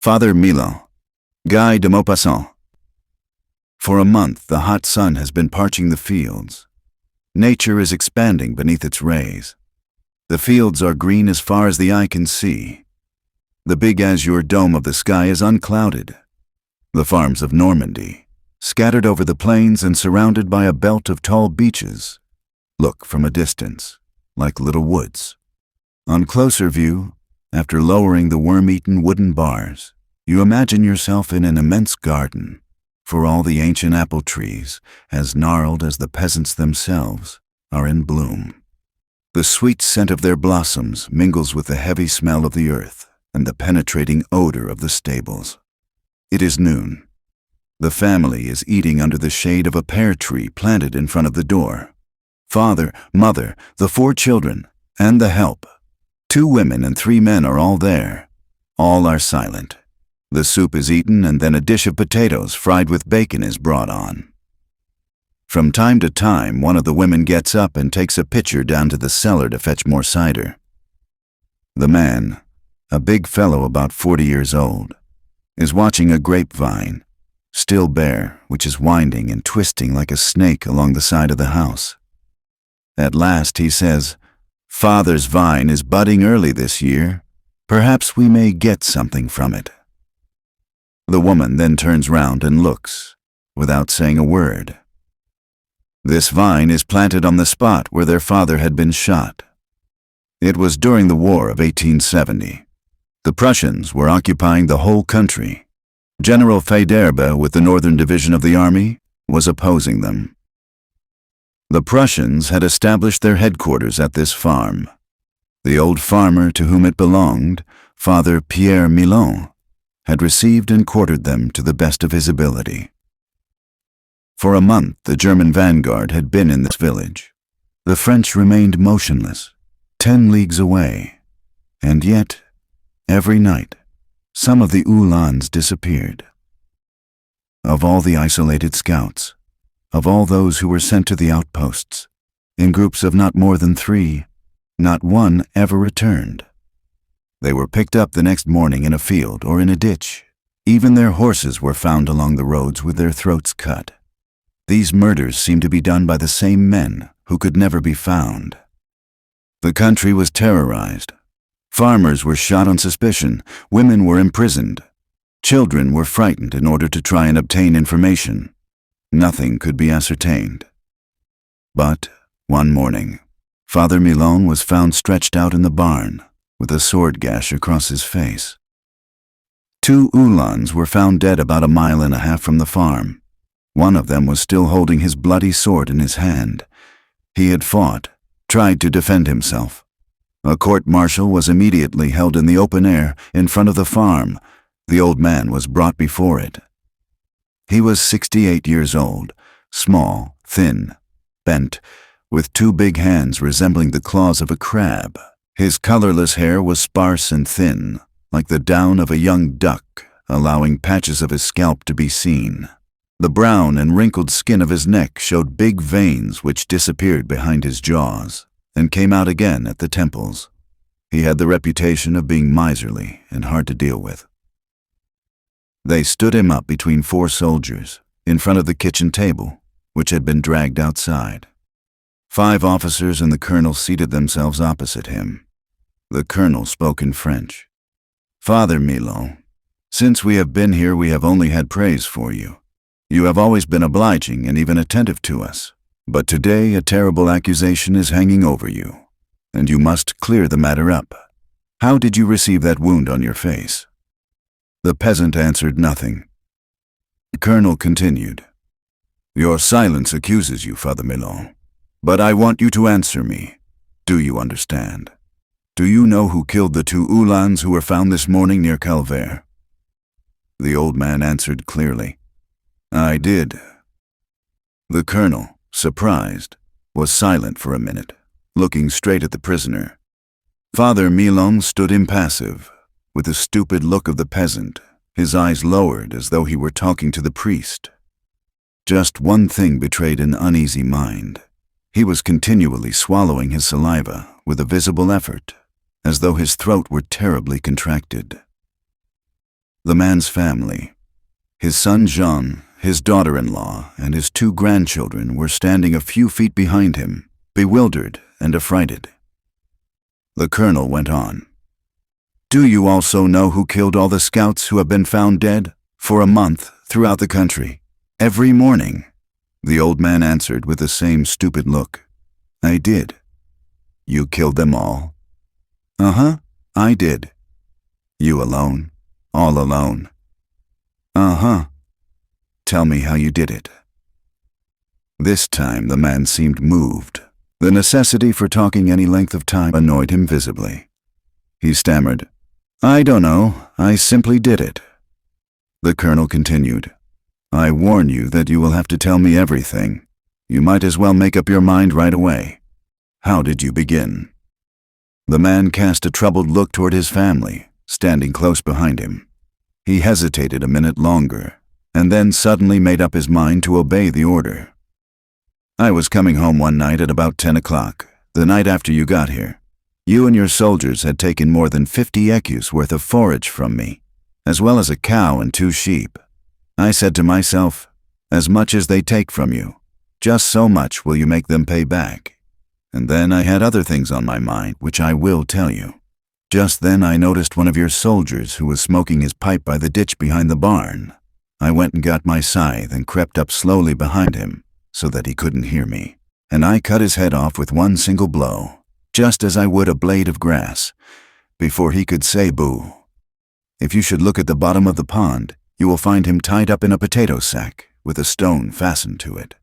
Father MILON, Guy de Maupassant. For a month, the hot sun has been parching the fields. Nature is expanding beneath its rays. The fields are green as far as the eye can see. The big azure dome of the sky is unclouded. The farms of Normandy, scattered over the plains and surrounded by a belt of tall beeches, look from a distance like little woods. On closer view, after lowering the worm-eaten wooden bars, you imagine yourself in an immense garden, for all the ancient apple trees, as gnarled as the peasants themselves, are in bloom. The sweet scent of their blossoms mingles with the heavy smell of the earth and the penetrating odor of the stables. It is noon. The family is eating under the shade of a pear tree planted in front of the door. Father, mother, the 4 children, and the help. 2 women and 3 men are all there. All are silent. The soup is eaten and then a dish of potatoes fried with bacon is brought on. From time to time, one of the women gets up and takes a pitcher down to the cellar to fetch more cider. The man, a big fellow about 40 years old, is watching a grapevine, still bare, which is winding and twisting like a snake along the side of the house. At last he says, "Father's vine is budding early this year. Perhaps we may get something from it." The woman then turns round and looks, without saying a word. This vine is planted on the spot where their father had been shot. It was during the War of 1870. The Prussians were occupying the whole country. General Faidherbe, with the Northern Division of the army, was opposing them. The Prussians had established their headquarters at this farm. The old farmer to whom it belonged, Father Pierre MILON, had received and quartered them to the best of his ability. For a month, the German vanguard had been in this village. The French remained motionless, 10 leagues away, and yet, every night, some of the Uhlans disappeared. Of all the isolated scouts, of all those who were sent to the outposts, in groups of not more than 3, not one ever returned. They were picked up the next morning in a field or in a ditch. Even their horses were found along the roads with their throats cut. These murders seemed to be done by the same men who could never be found. The country was terrorized. Farmers were shot on suspicion. Women were imprisoned. Children were frightened in order to try and obtain information. Nothing could be ascertained. But one morning, Father MILON was found stretched out in the barn, with a sword gash across his face. 2 Uhlans were found dead about 1.5 miles from the farm. One of them was still holding his bloody sword in his hand. He had fought, tried to defend himself. A court-martial was immediately held in the open air in front of the farm. The old man was brought before it. He was 68 years old, small, thin, bent, with 2 big hands resembling the claws of a crab. His colorless hair was sparse and thin, like the down of a young duck, allowing patches of his scalp to be seen. The brown and wrinkled skin of his neck showed big veins which disappeared behind his jaws and came out again at the temples. He had the reputation of being miserly and hard to deal with. They stood him up between 4 soldiers in front of the kitchen table, which had been dragged outside. 5 officers and the colonel seated themselves opposite him. The colonel spoke in French. "Father MILON, since we have been here, we have only had praise for you. You have always been obliging and even attentive to us. But today a terrible accusation is hanging over you, and you must clear the matter up. How did you receive that wound on your face?" The peasant answered nothing. The colonel continued, "Your silence accuses you, Father MILON. But I want you to answer me. Do you understand? Do you know who killed the 2 Uhlans who were found this morning near Calvaire?" The old man answered clearly, "I did." The colonel, surprised, was silent for a minute, looking straight at the prisoner. Father MILON stood impassive, with the stupid look of the peasant, his eyes lowered as though he were talking to the priest. Just one thing betrayed an uneasy mind. He was continually swallowing his saliva with a visible effort, as though his throat were terribly contracted. The man's family, his son Jean, his daughter-in-law, and his 2 grandchildren were standing a few feet behind him, bewildered and affrighted. The colonel went on. "Do you also know who killed all the scouts who have been found dead for a month throughout the country, every morning?" The old man answered with the same stupid look. "I did." "You killed them all?" "Uh-huh, I did." "You alone? All alone?" "Uh-huh." "Tell me how you did it." This time the man seemed moved. The necessity for talking any length of time annoyed him visibly. He stammered, "I don't know, I simply did it." The colonel continued, "I warn you that you will have to tell me everything. You might as well make up your mind right away. How did you begin?" The man cast a troubled look toward his family, standing close behind him. He hesitated a minute longer, and then suddenly made up his mind to obey the order. "I was coming home one night at about 10 o'clock, the night after you got here. You and your soldiers had taken more than 50 ecus worth of forage from me, as well as a cow and 2 sheep. I said to myself, as much as they take from you, just so much will you make them pay back. And then I had other things on my mind, which I will tell you. Just then I noticed one of your soldiers who was smoking his pipe by the ditch behind the barn. I went and got my scythe and crept up slowly behind him, so that he couldn't hear me, and I cut his head off with one single blow, just as I would a blade of grass, before he could say boo. If you should look at the bottom of the pond, you will find him tied up in a potato sack with a stone fastened to it.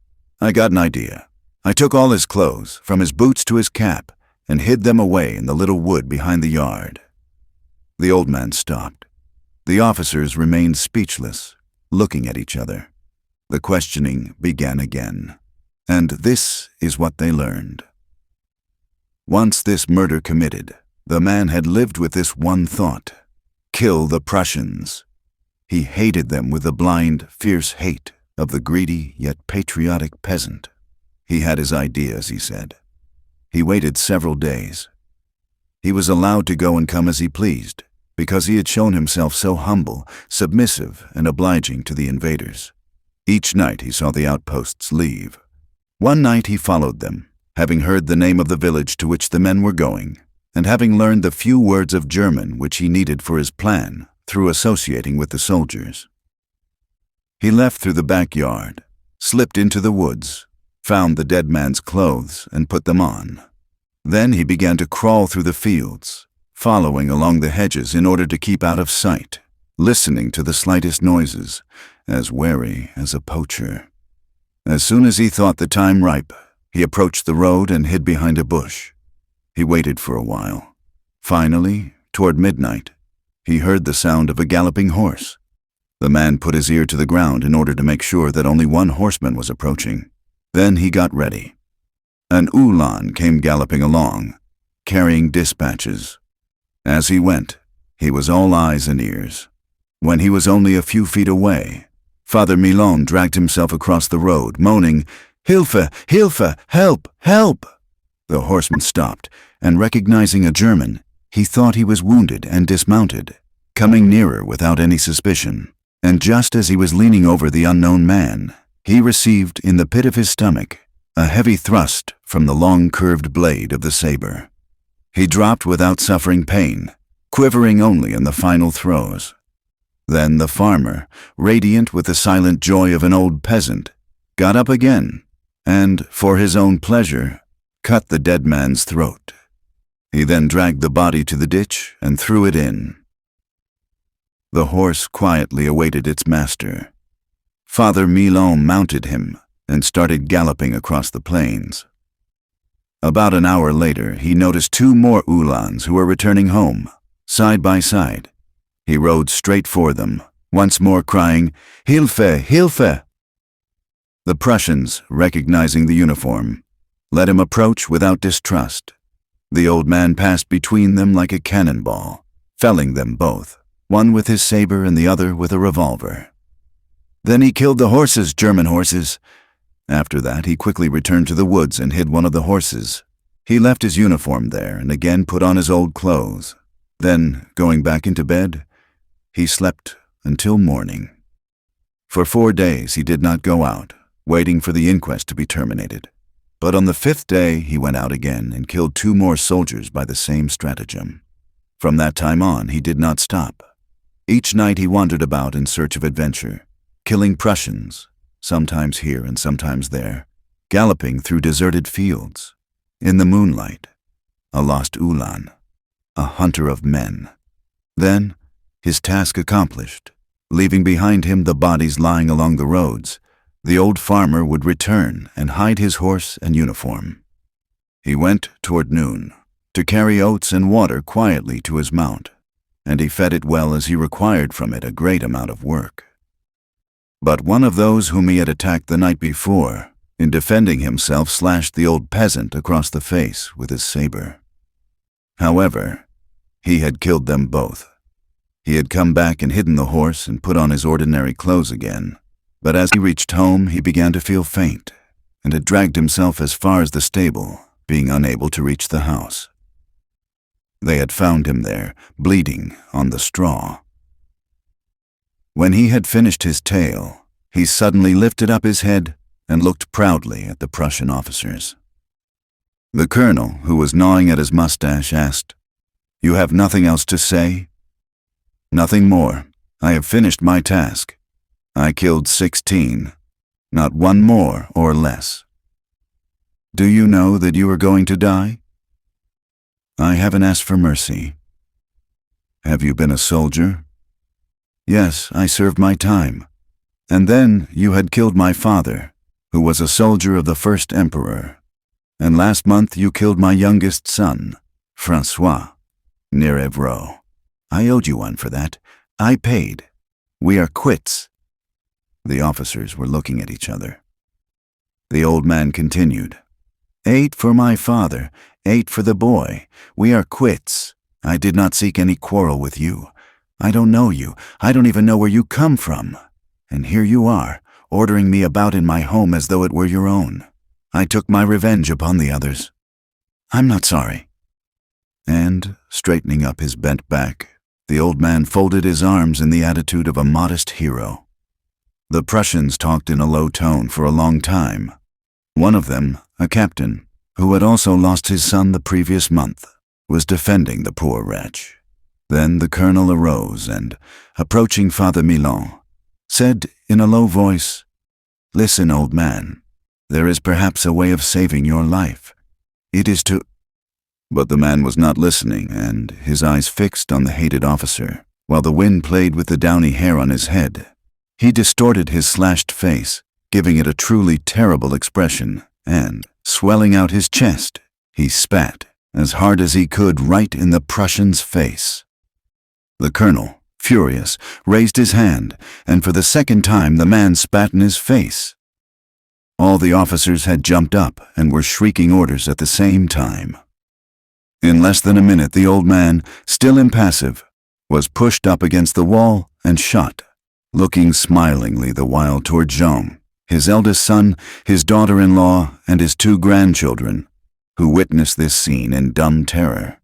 I got an idea. I took all his clothes, from his boots to his cap, and hid them away in the little wood behind the yard." The old man stopped. The officers remained speechless, looking at each other. The questioning began again, and this is what they learned. Once this murder committed, the man had lived with this one thought: kill the Prussians. He hated them with the blind, fierce hate of the greedy yet patriotic peasant. He had his ideas, he said. He waited several days. He was allowed to go and come as he pleased, because he had shown himself so humble, submissive, and obliging to the invaders. Each night he saw the outposts leave. One night he followed them, having heard the name of the village to which the men were going, and having learned the few words of German which he needed for his plan through associating with the soldiers. He left through the backyard, slipped into the woods, found the dead man's clothes and put them on. Then he began to crawl through the fields, following along the hedges in order to keep out of sight, listening to the slightest noises, as wary as a poacher. As soon as he thought the time ripe, he approached the road and hid behind a bush. He waited for a while. Finally, toward midnight, he heard the sound of a galloping horse. The man put his ear to the ground in order to make sure that only one horseman was approaching. Then he got ready. An Ulan came galloping along, carrying dispatches. As he went, he was all eyes and ears. When he was only a few feet away, Father MILON dragged himself across the road, moaning, "Hilfe! Hilfe! Help! Help!" The horseman stopped, and recognizing a German, he thought he was wounded and dismounted, coming nearer without any suspicion. And just as he was leaning over the unknown man, he received in the pit of his stomach a heavy thrust from the long curved blade of the saber. He dropped without suffering pain, quivering only in the final throes. Then the farmer, radiant with the silent joy of an old peasant, got up again and, for his own pleasure, cut the dead man's throat. He then dragged the body to the ditch and threw it in. The horse quietly awaited its master. Father MILON mounted him and started galloping across the plains. About an hour later, he noticed 2 more Uhlans who were returning home, side by side. He rode straight for them, once more crying, "Hilfe! Hilfe!" The Prussians, recognizing the uniform, let him approach without distrust. The old man passed between them like a cannonball, felling them both, one with his saber and the other with a revolver. Then he killed the horses, German horses. After that, he quickly returned to the woods and hid one of the horses. He left his uniform there and again put on his old clothes. Then, going back into bed, he slept until morning. For 4 days he did not go out, waiting for the inquest to be terminated. But on the 5th day he went out again and killed 2 more soldiers by the same stratagem. From that time on he did not stop. Each night he wandered about in search of adventure, killing Prussians, sometimes here and sometimes there, galloping through deserted fields. In the moonlight, a lost Ulan, a hunter of men. Then, his task accomplished, leaving behind him the bodies lying along the roads, the old farmer would return and hide his horse and uniform. He went toward noon, to carry oats and water quietly to his mount, and he fed it well as he required from it a great amount of work. But one of those whom he had attacked the night before, in defending himself, slashed the old peasant across the face with his saber. However, he had killed them both. He had come back and hidden the horse and put on his ordinary clothes again, but as he reached home he began to feel faint, and had dragged himself as far as the stable, being unable to reach the house. They had found him there, bleeding, on the straw. When he had finished his tale, he suddenly lifted up his head and looked proudly at the Prussian officers. The colonel, who was gnawing at his mustache, asked, "You have nothing else to say?" "Nothing more. I have finished my task. I killed 16, not one more or less." "Do you know that you are going to die?" "I haven't asked for mercy." "Have you been a soldier?" "Yes, I served my time. And then you had killed my father, who was a soldier of the first emperor. And last month you killed my youngest son, Francois, near Evreux. I owed you one for that. I paid. We are quits." The officers were looking at each other. The old man continued, "8 for my father, 8 for the boy. We are quits. I did not seek any quarrel with you. I don't know you. I don't even know where you come from. And here you are, ordering me about in my home as though it were your own. I took my revenge upon the others. I'm not sorry." And, straightening up his bent back, the old man folded his arms in the attitude of a modest hero. The Prussians talked in a low tone for a long time. One of them, a captain, who had also lost his son the previous month, was defending the poor wretch. Then the colonel arose and, approaching Father MILON, said in a low voice, "Listen, old man, there is perhaps a way of saving your life. It is to—" But the man was not listening, and, his eyes fixed on the hated officer, while the wind played with the downy hair on his head, he distorted his slashed face, giving it a truly terrible expression, and, swelling out his chest, he spat, as hard as he could, right in the Prussian's face. The colonel, furious, raised his hand, and for the second time the man spat in his face. All the officers had jumped up and were shrieking orders at the same time. In less than a minute the old man, still impassive, was pushed up against the wall and shot, looking smilingly the while toward Jean, his eldest son, his daughter-in-law, and his 2 grandchildren, who witnessed this scene in dumb terror.